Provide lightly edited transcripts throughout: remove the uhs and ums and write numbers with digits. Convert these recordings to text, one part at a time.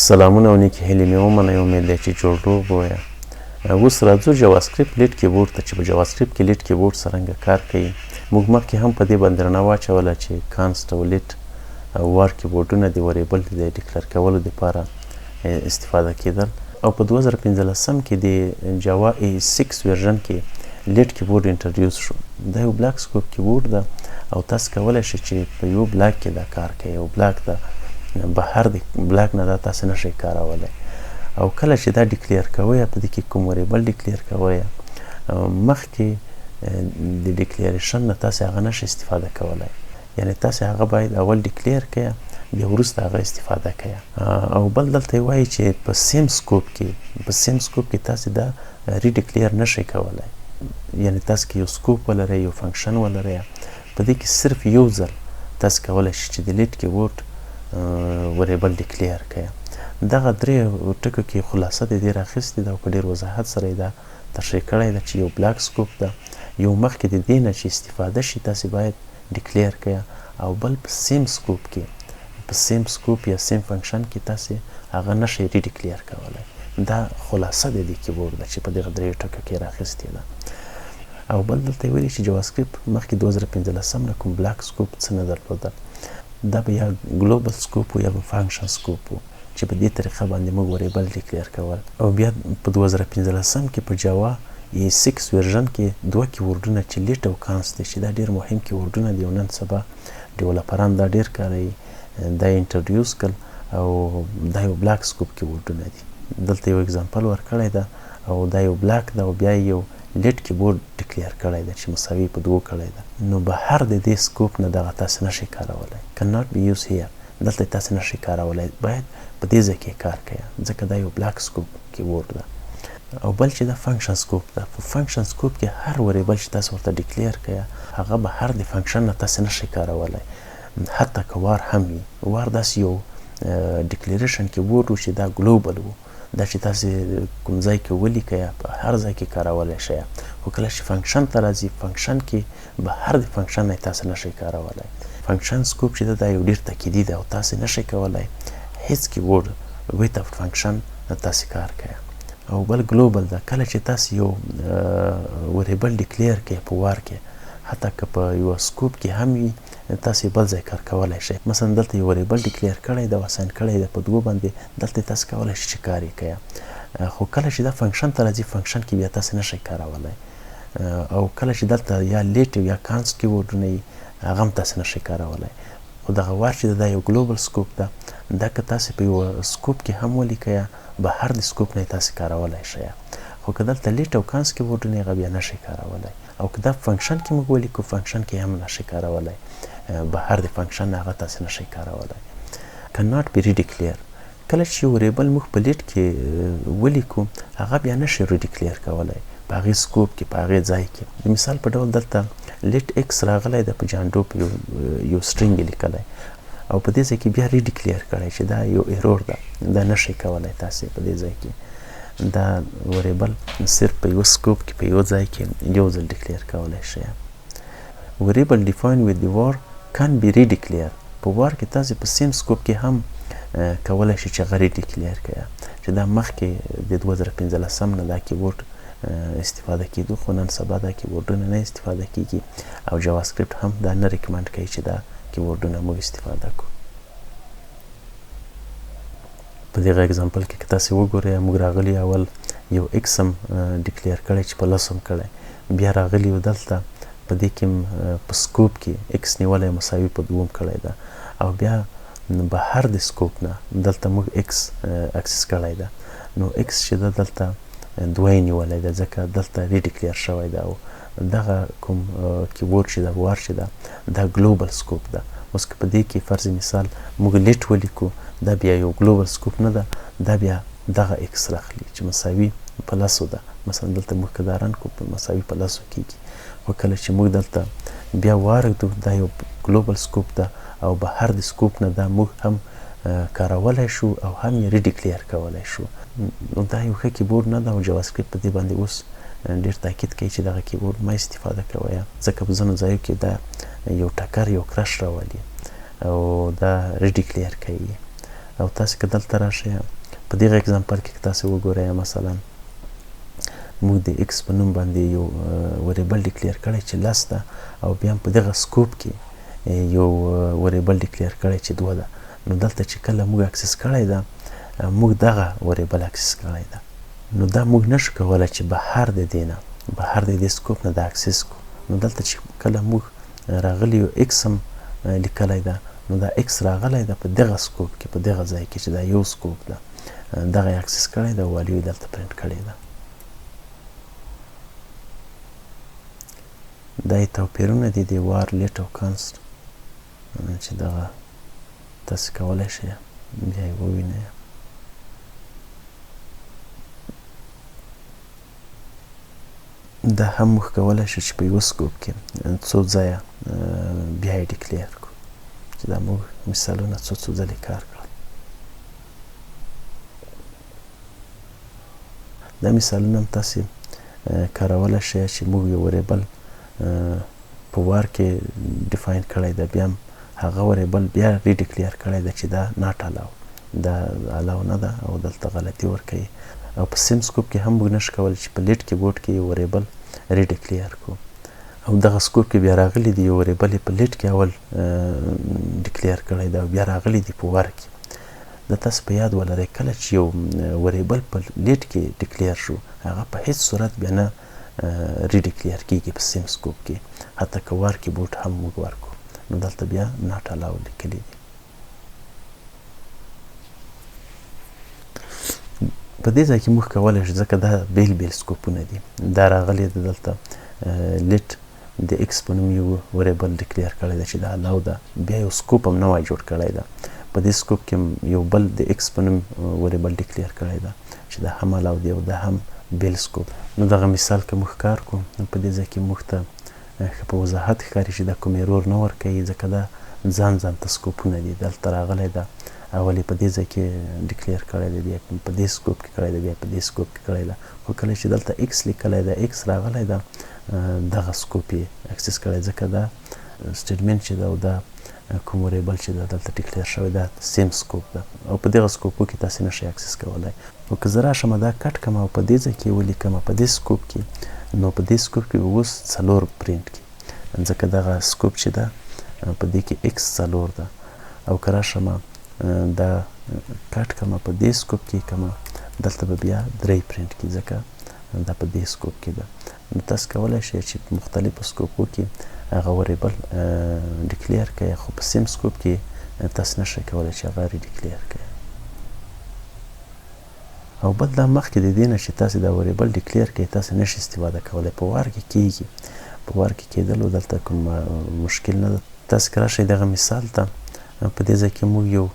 سلامونه او نیکې هیلې مې ومنئ امید دی چې جوړ روغ وایه. اوس راځو جاواسکرپټ لیډ کیبورډ ته چې په جاواسکرپټ کې لیډ کیبورډ څرنګه کار کوي. موږ مخکې هم په دې باندې رڼا واچوله چې کانسټ او لیډ او وار کیبورډونه د وریبل د ډیکلر کولو دپاره استفاده کېدل او په 2015 کې د جاوا A6 ورژن کې لیډ کیبورډ انټروډیوس شو. دا یو بلاک سکوپ کیبورډ ده او تاسو کولی شئ چې په یو بلاک کې دا کار کوي او بلاک ده بهر د بلاک نه دا تاسو نشئ کارولی او کله چې دا ډیکلیر کوئ په دې کې کوم وریبل ډیکلیر کوئ مخکې د ډیکلیریشن نه تاسو هغه نشئ استفاده کولی، یعنې تاسو هغه باید اول ډیکلیر کړئ بیا وروسته هغه استفاده کوي. او بل دلته وایي چې په سیم سکوپ کې تاسو دا ریډیکلیر نشئ کولی، یعنې تاسو کې یو سکوپ ولرئ یو فنکشن ولرئ په دې کې صرف یو ځل تاسو کولی شئ چې د لیډ کیبورډ وریبل ډیکلیر کړئ. دغه درې ټکو کې خلاصه د دې راخیستې ده او په ډېر وضاحت سره یې دا تشریح کړی ده چې یو بلاک سکوپ ده، یو مخکې د دې نه چې استفاده شي تاسې باید ډیکلیر کړئ او بل په سیم سکوپ یا سیم فنکشن کې تاسې هغه نشئ ریډیکلیر کولی. دا خلاصه د دې کیبورډ ده چې په دغه درې ټکو کې راخیستې ده. او بل دلته یې ویلي چې جاواسکرپټ مخکې 2015 نه کوم بلاک سکوپ څه نه درلودل، دا به یا ګلوبل سکوپ و یا به فنکشن سکوپ و چې په دې طریقه باندې موږ وریبل ډیکلیر کول. او بیا په 2015 کې په جاوا A6 ورژن کې دوه کیبورډونه چې لیډ او کانسټ دي چې دا ډېر مهم کیبورډونه دي او نن سبا ډیولپران دا ډېر کاروي، دا یې انټروډیوس کړل او دا یو بلاک سکوپ کیبورډونه دي. دلته یو اگزامپل ورکړی ده او دا یو بلاک ده او بیا یو لیډ کیبورډ ډیکلیر کړی ده چې مساوي په دوو کړی ده. نو بهر د دې سکوپ نه دغه تاسو نشئ کارولی، cannot be used here. دلته تاسو نشئ کارولی، باید په دې ځای کې کار کوي ځکه دا یو بلاک سکوپ کیبورډ ده. او بل چې دا فنکشن سکوپ ده، په فنکشن سکوپ کې هر وریبل چې تاسو ورته ډیکلیر کوي هغه بهر د فنکشن نه تاسو نشئ کارولی، حتی که وار هم وي. وار داسې یو ډیکلیریشن کیبورډ و چې دا ګلوبل و، دا چې تاسو کوم ځای کې ولیکئ په هر ځای کې کارولی شئ، خو کله چې فنکشن ته راځي فنکشن کې بهر د فنکشن نه تاسو نشئ کارولی. فنکشن سکوپ چې ده دا یو ډېر تاکیدي ده او تاسو نشئ کولی هیڅ کیبورډ ویتاوټ فنکشن تاسو کار کوي. او بل ګلوبل ده، کله چې تاسو یو وریبل ډیکلیر کوئ په وار کې حتی که په یو سکوپ کې هم وي تاسو بل ځای کار کولی شئ. مثلا دلته یو وریبل ډیکلیر کړی ده او اساین کړی ده په دوو باندې، دلته تاسو کولی شئ چې کار یې کوئ. خو کله چې دا فنکشن ته راځي فنکشن کې بیا تاسو نشئ کارولی. او کله چې دلته یا لیټ یا کانسټ کیبورډونه وي هغه هم تاسو نشئ کارولی. خو دغه وار چې دا یو ګلوبل سکوپ ده، دا که تاسو په یو سکوپ کې هم ولیکئ بهر د سکوپ نه تاسو کارولی شئ. خو که دلته لیټ او کانسټ کیبورډونه هغه بیا نشئ کارولی. او که دا فنکشن کې موږ ولیکو فنکشن کې هم نشئ کارولی، بهر د فنکشن نه هغه تاسو نشئ کارولی. cannot be redeclare، کله چې یو وریبل موږ په لیډ کې ولیکو هغه بیا نشئ ریډیکلیر کولی په هغې سکوپ کې په هغې ځای کې. د مثال په ډول دلته لیټ ایکس راغلی ده په جانډو په یو سټرینګ یې لیکلی او په دې ځای کې بیا ریډیکلیر کړی چې دا یو ایرور ده، دا نشئ کولی تاسې په دې ځای کې دا وریبل صرف په یو سکوپ کې په یو ځای کې یو ځل ډیکلیر کولی شئ. وریبل ډیفاین ویت د وار کان بي ریډیکلیر، په وار کې تاسې په سیم سکوپ کې هم کولی شئ چې هغه ریډیکلیر کړئ چې دا مخکې د 2015 نه دا کیبورډ استفاده کېدو، خو نن سبا دا کیبورډونه نه استفاده کېږي او جاواسکرپټ هم دا نه ریکمنډ کوي چې دا کیبورډونه موږ استفاده کړو. په دغه اگزامپل کې که تاسې وګورئ موږ راغلي اول یو ایکس هم ډیکلیر کړی چې په لس هم کړی، بیا راغلي یو دلته په دې کې په سکوپ کې ایکس نیولی مساوي په دوم کړی ده او بیا بهر د سکوپ نه دلته موږ ایکس اکسس کړی ده. نو ایکس چې ده دلته دوه یې نیولی ده ځکه دلته ریډیکلیر شوی ده او دغه کوم کیبورډ چې ده وار چې ده دا ګلوبل سکوپ ده. اوس که په دې کې فرض مثال موږ لیټ ولیکو دا بیا یو ګلوبل سکوپ نه ده، دا بیا دغه ایکس راخلي چې مساوي په لسو ده. مثلا دلته موږ که دا رن کړو په مساوي په لسو کېږي. خو کله چې موږ دلته بیا وارږدو دا یو ګلوبل سکوپ ده او بهر د سکوپ نه دا موږ هم کارولی شو او هم یې ریډیکلیر کولی شو. نو دا یو ښه کیبورډ نه ده او جاواسکرپټ په دې باندې اوس ډېر تاکید کوي چې دغه کیبورډ مه استفاده کوئ ځکه په ځینو ځایو کې دا یو ټکر یو کرش راولي او دا ریډیکلیر کوي. او تاسې که دلته راشئ په دغه اګزامپل کې که تاسې وګورئ مثلا موږ د ایکس په نوم باندې یو وریبل ډیکلیر کړی چې 10 ده او بیا هم په دغه سکوپ کې یو وریبل ډیکلیر کړی چې 2 ده نو دلته چې کله موږ اکسس کړی ده موږ دغه وریبل اکسس کړی ده نو دا موږ نشو کولی چې بهر د دې نه بهر د دې سکوپ نه دا اکسس کړو نو دلته چې کله موږ راغلی یو ایکس هم لیکلی ده نو دا ایکس راغلی ده په دغه سکوپ کې په دغه ځای کې چې دا یو سکوپ ده دغه یې اکسس کړی ده والیو یې دلته پرنټ کړی ده دا یې توپیرونه دي د وار لیټ او کانسټ چې دغه تاسې کولی شئ بیا یې ووینئ دا هم موږ کولی شو چې په یوه سکوپ کې څو ځایه بیا یې ډیکلیر کړو چې دا موږ مثالونه څو ځلې کار کړل دا مثالونه هم تاسې کارولی شئ چې موږ یو وریبل په وار کې ډیفاین کړی ده بیا هم هغه وریبل بیا ریډیکلیر کړی ده چې دا ناټ الاو دا الاو نه ده او دلته غلطي ورکوي او په سیم سکوپ کې هم موږ نشو کولی چې په لیټ کیبورډ کې یو وریبل ریډیکلیر کړو او دغه سکوپ کې بیا راغلی دی یو وریبل یې په لیټ کې اول ډیکلیر کړی دی او بیا راغلی دی په وار کې د تاسو په یاد ولرئ کله چې یو وریبل په لیټ کې ډیکلیر شو هغه په هیڅ صورت بیا نه ریډیکلیر کیږي په سیم سکوپ کې حتی که وار کیبورډ هم موږ ورکړو نو دلته بیا ناټ الاو لیکلی دي په دې ځای کې موږ کولی شو ځکه دا بیل بیل سکوپونه دي دا راغلی د دلته لیټ د ایکس په نوم یو وریبل ډیکلیر کړی ده چې دا الاو ده بیا یو سکوپ هم نوی جوړ کړی ده په دې سکوپ کې یو بل د ایکس په نوم وریبل ډیکلیر کړی ده چې دا هم الاو دی او دا هم بیل سکوپ نو دغه مثال که موږ کار کوو په دې ځای کې موږ ته ښه په وضاحت ښکاري چې دا کوم ایرور نه ورکوي ځکه دا ځان ته سکوپونه دي دلته راغلی ده اول یې په دې ځای کې ډیکلیر کړی دی بیا په دې سکوپ کې کړی دی بیا په دې سکوپ کې کړی ده خو کله چې دلته ایکس لیکلی ده ایکس راغلی ده دغه سکوپ یې اکسس کړی ځکه دا سټیټمنټ چې ده او دا کوم وریبل چې ده دلته ډیکلیر شوی ده سیم سکوپ ده او په دغه سکوپو کې تاسې نشئ اکسس کولی او که زه راشم دا کټ کړم او په دې ځای کې ولیکم په دې سکوپ کې نو په دې سکوپ کې اوس 4 پرنټ کړي ځکه دغه سکوپ چې ده په دې کې ایکس 4 ده او که راشم دا کټ کړم په دې سکوپ کې کړم دلته به بیا 3 پرنټ کړي ځکه دا په دې سکوپ کې ده نو تاسو کولی شئ چې په مختلفو سکوپو کې هغه وریبل ډیکلیر کړئ خو په سیم سکوپ کې تاسو نشئ کولی چې هغه ریډیکلیر کړئ او بل دا مخکې د دې نه چې تاسې دا وریبل ډیکلیر کړئ تاسې نشئ استفاده کولی په وار کې کیږي په وار کې کیدلو دلته کوم مشکل نه ده تاسې که راشئ دغه مثال ته په دې ځای کې موږ یو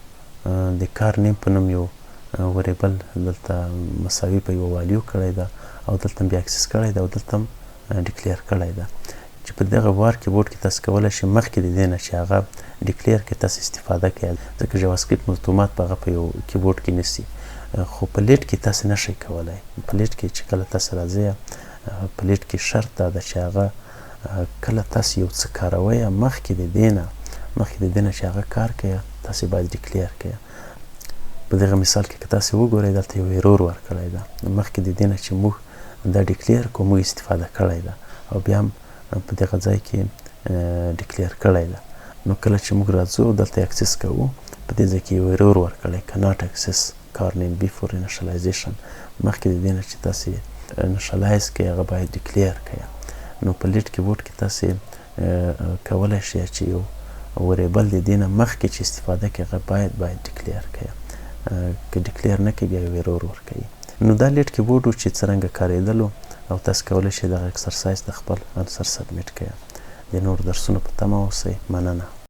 د کار نیم په نوم یو وریبل دلته مساوي په یو والیو کړی ده او دلته بیا اکسس کړی ده او دلته هم ډیکلیر کړی ده چې په دغه وار کیبورډ کې تاسو کولی شئ مخکې د دې نه چې هغه ډیکلیر کې تاسو استفاده کوئ ځکه جاواسکرپټ مطلوبات په هغه په یو کیبورډ کې نیسي خو په لیټ کې تاسو نشئ کولی په لیټ کې چې کله تاسو راځئ په لیټ کې شرط دا ده چې هغه کله تاسو یو څه کاروئ مخکې د دې نه چې هغه کار کوي تاسو باید ډیکلیر کوئ په دغه مثال کې که تاسو وګورئ دلته یو ایرور ورکړی ده مخکې د دې نه چې موږ دا ډیکلیر کوو موږ استفاده کړی ده او بیا هم په دغه ځای کې ډیکلیر کړی ده نو کله چې موږ راځو دلته اکسس کوو په دې ځای کې یو ایرور ورکړی cannot access car name before initialization مخکې د دې نه چې تاسې انیشلایز کړئ هغه باید ډیکلیر کړئ نو په لیټ کیبورډ کې تاسې کولی شئ چې یو وریبل د دې نه مخکې چې استفاده کړئ هغه باید ډیکلیر کړئ که ډیکلیر نه کړئ بیا یو ایرور ورکوي نو دا لیټ کیبورډ و چې څرنګه کارېدلو او تاسو کولی شئ دغه اکسرسایز د خپل انسر سبمیټ کړئ د نورو درسونو په تمه اوسئ مننه